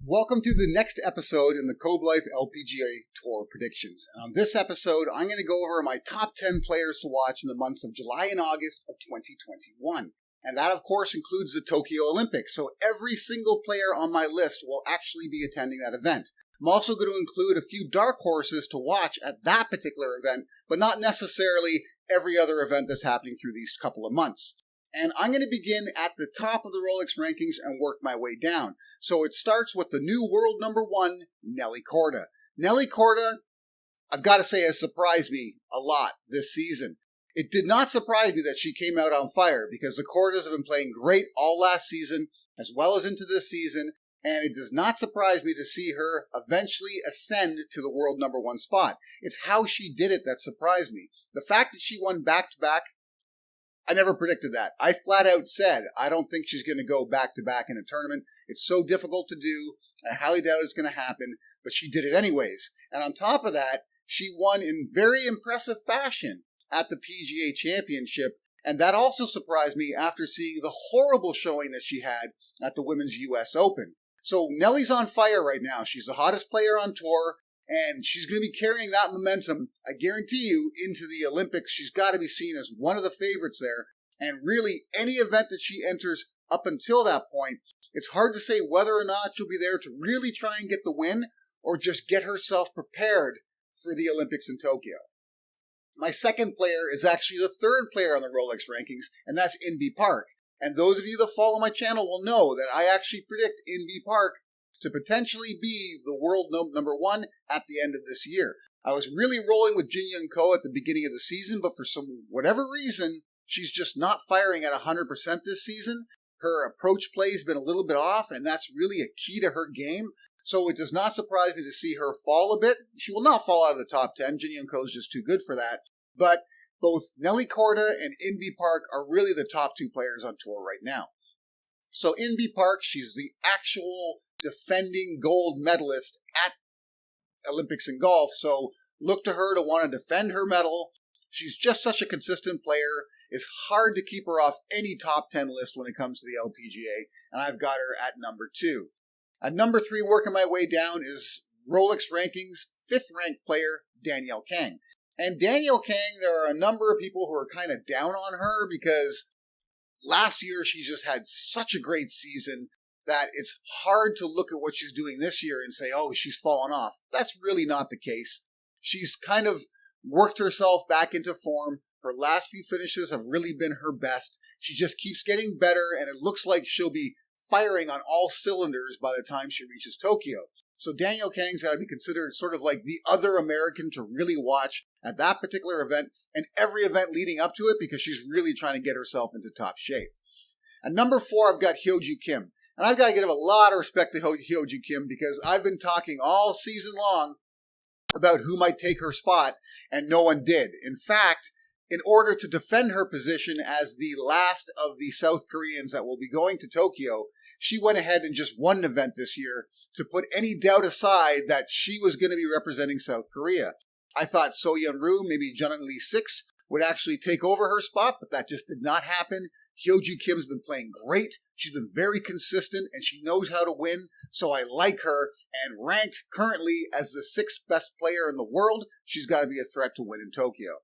Welcome to the next episode in the Cobe Life LPGA Tour predictions. And on this episode, I'm going to go over my top 10 players to watch in the months of July and August of 2021. And that, of course, includes the Tokyo Olympics. So every single player on my list will actually be attending that event. I'm also going to include a few dark horses to watch at that particular event, but not necessarily every other event that's happening through these couple of months. And I'm going to begin at the top of the Rolex rankings and work my way down. So it starts with the new world number one, NELLY KORDA. NELLY KORDA, I've got to say, has surprised me a lot this season. It did not surprise me that she came out on fire because the Kordas have been playing great all last season as well as into this season. And it does not surprise me to see her eventually ascend to the world number one spot. It's how she did it that surprised me. The fact that she won back-to-back, I never predicted that. I flat out said, I don't think she's going to go back-to-back in a tournament. It's so difficult to do. I highly doubt it's going to happen, but she did it anyways. And on top of that, she won in very impressive fashion at the PGA Championship. And that also surprised me after seeing the horrible showing that she had at the Women's US Open. So Nelly's on fire right now. She's the hottest player on tour. And she's going to be carrying that momentum, I guarantee you, into the Olympics. She's got to be seen as one of the favorites there. And really, any event that she enters up until that point, it's hard to say whether or not she'll be there to really try and get the win or just get herself prepared for the Olympics in Tokyo. My second player is actually the third player on the Rolex rankings, and that's INBEE Park. And those of you that follow my channel will know that I actually predict INBEE Park to potentially be the world number one at the end of this year. I was really rolling with Jin Young Ko at the beginning of the season, but for whatever reason, she's just not firing at 100% this season. Her approach play has been a little bit off, and that's really a key to her game. So it does not surprise me to see her fall a bit. She will not fall out of the top 10. Jin Young Ko is just too good for that. But both NELLY KORDA and INBEE Park are really the top two players on tour right now. So INBEE Park, she's the actual defending gold medalist at Olympics in golf, so look to her to want to defend her medal. She's just such a consistent player. It's hard to keep her off any top 10 list when it comes to the LPGA, and I've got her at number 2. At number 3, working my way down, is Rolex rankings 5th ranked player DANIELLE KANG. And DANIELLE KANG, there are a number of people who are kind of down on her because last year she just had such a great season that it's hard to look at what she's doing this year and say, oh, she's fallen off. That's really not the case. She's kind of worked herself back into form. Her last few finishes have really been her best. She just keeps getting better, and it looks like she'll be firing on all cylinders by the time she reaches Tokyo. So DANIELLE KANG's got to be considered sort of like the other American to really watch at that particular event and every event leading up to it because she's really trying to get herself into top shape. At number 4, I've got HYO-JOO Kim. And I've got to give a lot of respect to HYO-JOO Kim because I've been talking all season long about who might take her spot, and no one did. In fact, in order to defend her position as the last of the South Koreans that will be going to Tokyo, she went ahead and just won an event this year to put any doubt aside that she was going to be representing South Korea. I thought So Yeon-roo, maybe Jeongnam Lee-sik, would actually take over her spot, but that just did not happen. HYO-JOO Kim's been playing great. She's been very consistent, and she knows how to win, so I like her. And ranked currently as the 6th best player in the world, she's got to be a threat to win in Tokyo.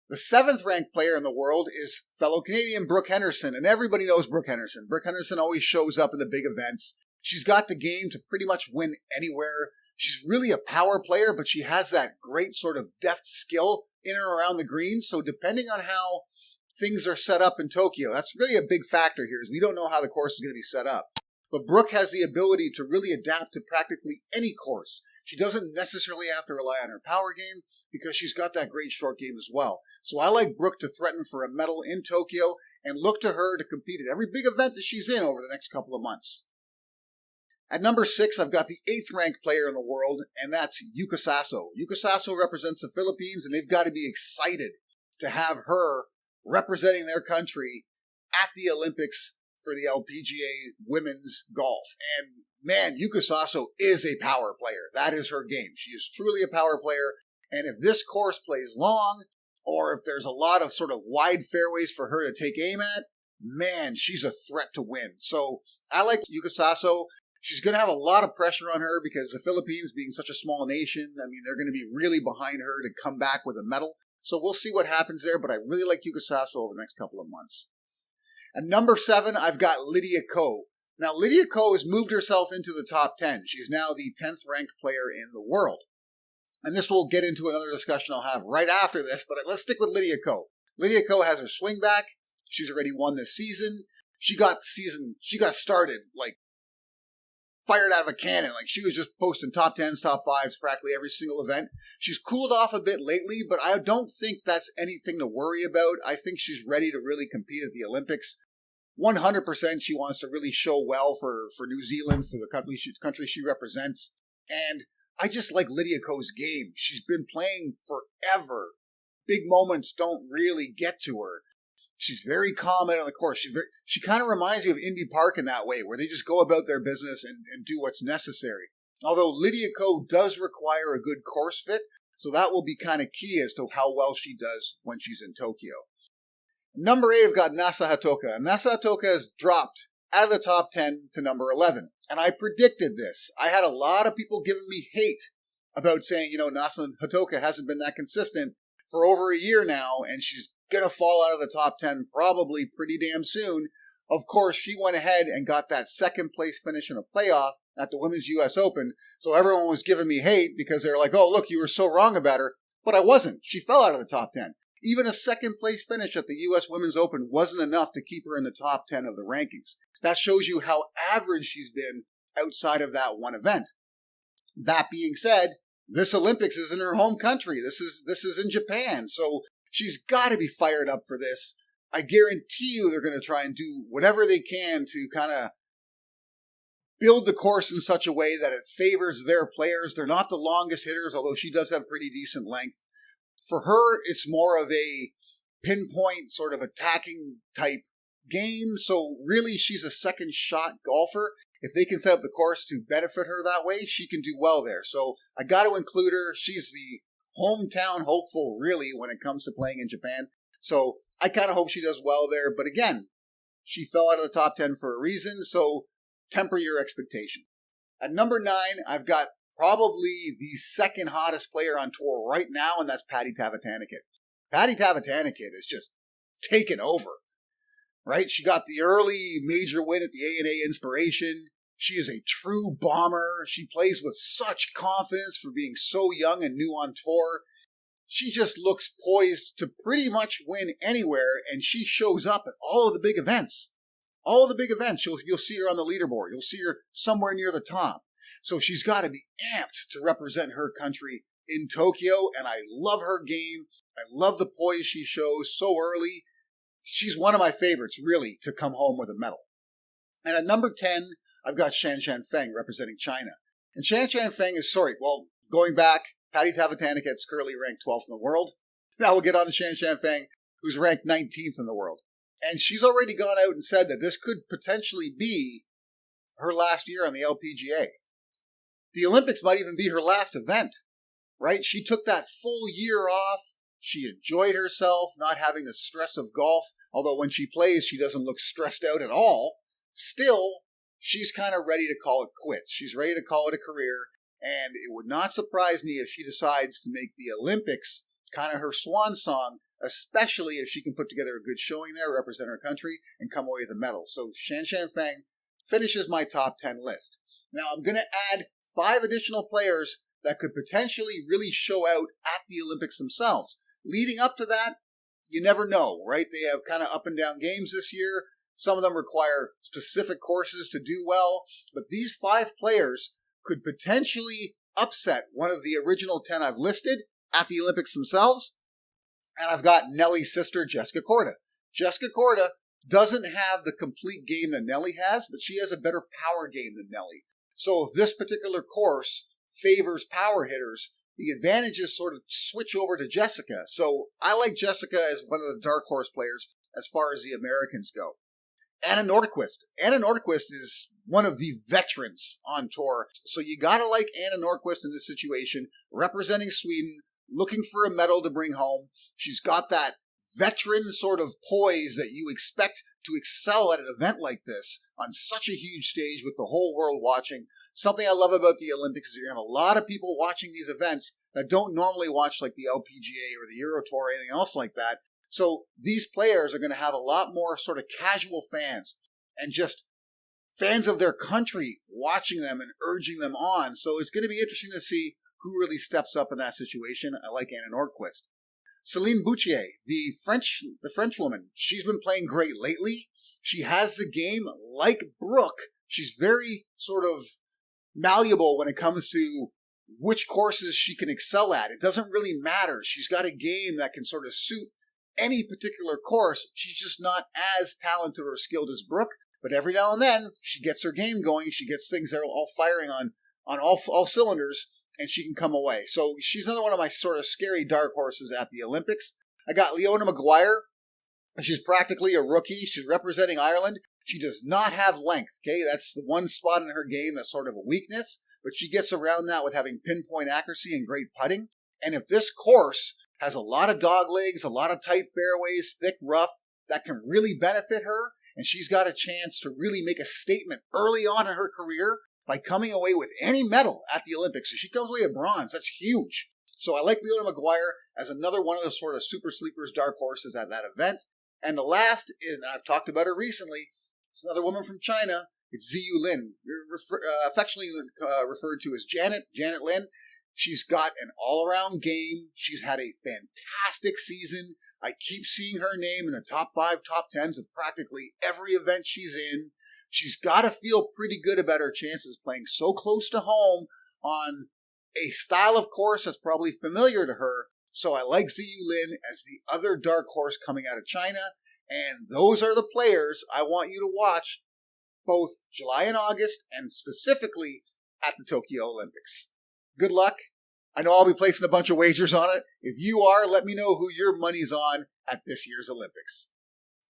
The 7th ranked player in the world is fellow Canadian Brooke Henderson, and everybody knows Brooke Henderson. Brooke Henderson always shows up in the big events. She's got the game to pretty much win anywhere. She's really a power player, but she has that great sort of deft skill in and around the green, so depending on how things are set up in Tokyo, that's really a big factor here, is we don't know how the course is going to be set up. But Brooke has the ability to really adapt to practically any course. She doesn't necessarily have to rely on her power game because she's got that great short game as well. So I like Brooke to threaten for a medal in Tokyo and look to her to compete at every big event that she's in over the next couple of months. At number 6, I've got the 8th ranked player in the world, and that's YUKA SASO. YUKA SASO represents the Philippines, and they've got to be excited to have her representing their country at the Olympics for the LPGA women's golf. And man, YUKA SASO is a power player. That is her game. She is truly a power player. And if this course plays long, or if there's a lot of sort of wide fairways for her to take aim at, man, she's a threat to win. So I like YUKA SASO. She's going to have a lot of pressure on her because the Philippines, being such a small nation, I mean, they're going to be really behind her to come back with a medal. So we'll see what happens there, but I really like YUKA SASO over the next couple of months. At number 7, I've got LYDIA Cobe. Now, LYDIA Cobe has moved herself into the top 10. She's now the 10th ranked player in the world. And this will get into another discussion I'll have right after this, but let's stick with LYDIA Cobe. LYDIA Cobe has her swing back. She's already won this season. She got started like fired out of a cannon. Like she was just posting top 10s, top 5s, practically every single event. She's cooled off a bit lately, but I don't think that's anything to worry about. I think she's ready to really compete at the Olympics. 100% she wants to really show well for New Zealand, for the country she represents. And I just like LYDIA Cobe's game. She's been playing forever. Big moments don't really get to her. She's very calm out on the course. She kind of reminds me of INBEE Park in that way, where they just go about their business and do what's necessary. Although LYDIA Cobe does require a good course fit, so that will be kind of key as to how well she does when she's in Tokyo. Number 8, I've got Nasa HATAOKA. And Nasa HATAOKA has dropped out of the top 10 to number 11. And I predicted this. I had a lot of people giving me hate about saying, Nasa HATAOKA hasn't been that consistent for over a year now, and she's going to fall out of the top 10 probably pretty damn soon. Of course, she went ahead and got that second place finish in a playoff at the Women's U.S. Open. So everyone was giving me hate because they were like, oh, look, you were so wrong about her. But I wasn't. She fell out of the top 10. Even a second place finish at the U.S. Women's Open wasn't enough to keep her in the top 10 of the rankings. That shows you how average she's been outside of that one event. That being said, this Olympics is in her home country. This is in Japan. So she's got to be fired up for this. I guarantee you they're going to try and do whatever they can to kind of build the course in such a way that it favors their players. They're not the longest hitters, although she does have pretty decent length. For her, it's more of a pinpoint sort of attacking type game. So really, she's a second shot golfer. If they can set up the course to benefit her that way, she can do well there. So I got to include her. She's the hometown hopeful, really, when it comes to playing in Japan. So I kind of hope she does well there. But again, she fell out of the top 10 for a reason. So temper your expectation. At number 9, I've got probably the second hottest player on tour right now, and that's TAVATANAKIT. TAVATANAKIT is just taken over, right? She got the early major win at the ANA Inspiration. She is a true bomber. She plays with such confidence for being so young and new on tour. She just looks poised to pretty much win anywhere, and she shows up at all of the big events. All of the big events, you'll see her on the leaderboard. You'll see her somewhere near the top. So she's got to be amped to represent her country in Tokyo, and I love her game. I love the poise she shows so early. She's one of my favorites, really, to come home with a medal. And at number 10, I've got SHANSHAN FENG representing China. And SHANSHAN FENG is, going back, TAVATANAKIT is currently ranked 12th in the world. Now we'll get on to SHANSHAN FENG, who's ranked 19th in the world. And she's already gone out and said that this could potentially be her last year on the LPGA. The Olympics might even be her last event, right? She took that full year off. She enjoyed herself, not having the stress of golf. Although when she plays, she doesn't look stressed out at all. Still, she's kind of ready to call it quits. She's ready to call it a career. And it would not surprise me if she decides to make the Olympics kind of her swan song, especially if she can put together a good showing there, represent her country, and come away with a medal. So SHANSHAN FENG finishes my top 10 list. Now I'm going to add 5 additional players that could potentially really show out at the Olympics themselves. Leading up to that, you never know, right? They have kind of up and down games this year. Some of them require specific courses to do well. But these 5 players could potentially upset one of the original 10 I've listed at the Olympics themselves. And I've got NELLY's sister, Jessica KORDA. Jessica KORDA doesn't have the complete game that NELLY has, but she has a better power game than NELLY. So if this particular course favors power hitters, the advantages sort of switch over to Jessica. So I like Jessica as one of the dark horse players as far as the Americans go. Anna Nordqvist. Anna Nordqvist is one of the veterans on tour. So you got to like Anna Nordqvist in this situation, representing Sweden, looking for a medal to bring home. She's got that veteran sort of poise that you expect to excel at an event like this on such a huge stage with the whole world watching. Something I love about the Olympics is you're going to have a lot of people watching these events that don't normally watch like the LPGA or the Euro Tour or anything else like that. So these players are going to have a lot more sort of casual fans and just fans of their country watching them and urging them on. So it's going to be interesting to see who really steps up in that situation. I like Anna Nordqvist. CELINE Boutier, the French woman, she's been playing great lately. She has the game like Brooke. She's very sort of malleable when it comes to which courses she can excel at. It doesn't really matter. She's got a game that can sort of suit any particular course. She's just not as talented or skilled as Brooke, but every now and then she gets her game going. She gets things that are all firing on all cylinders, and she can come away. So she's another one of my sort of scary dark horses at the Olympics. I got LEONA MAGUIRE. She's practically a rookie. She's representing Ireland. She does not have length, okay? That's the one spot in her game that's sort of a weakness, but she gets around that with having pinpoint accuracy and great putting. And if this course has a lot of dog legs, a lot of tight fairways, thick rough, that can really benefit her, and she's got a chance to really make a statement early on in her career by coming away with any medal at the Olympics. If she comes away with bronze, that's huge. So I like LEONA MAGUIRE as another one of the sort of super sleepers, dark horses at that event. And the last, and I've talked about her recently, it's another woman from China. It's ZYU-LIN, affectionately referred to as Janet Lin. She's got an all-around game. She's had a fantastic season. I keep seeing her name in the top 5, top 10s of practically every event she's in. She's got to feel pretty good about her chances playing so close to home on a style of course that's probably familiar to her. So I like ZYU-LIN as the other dark horse coming out of China. And those are the players I want you to watch both July and August, and specifically at the Tokyo Olympics. Good luck. I know I'll be placing a bunch of wagers on it. If you are, let me know who your money's on at this year's Olympics.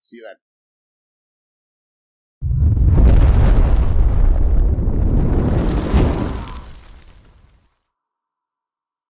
See you then.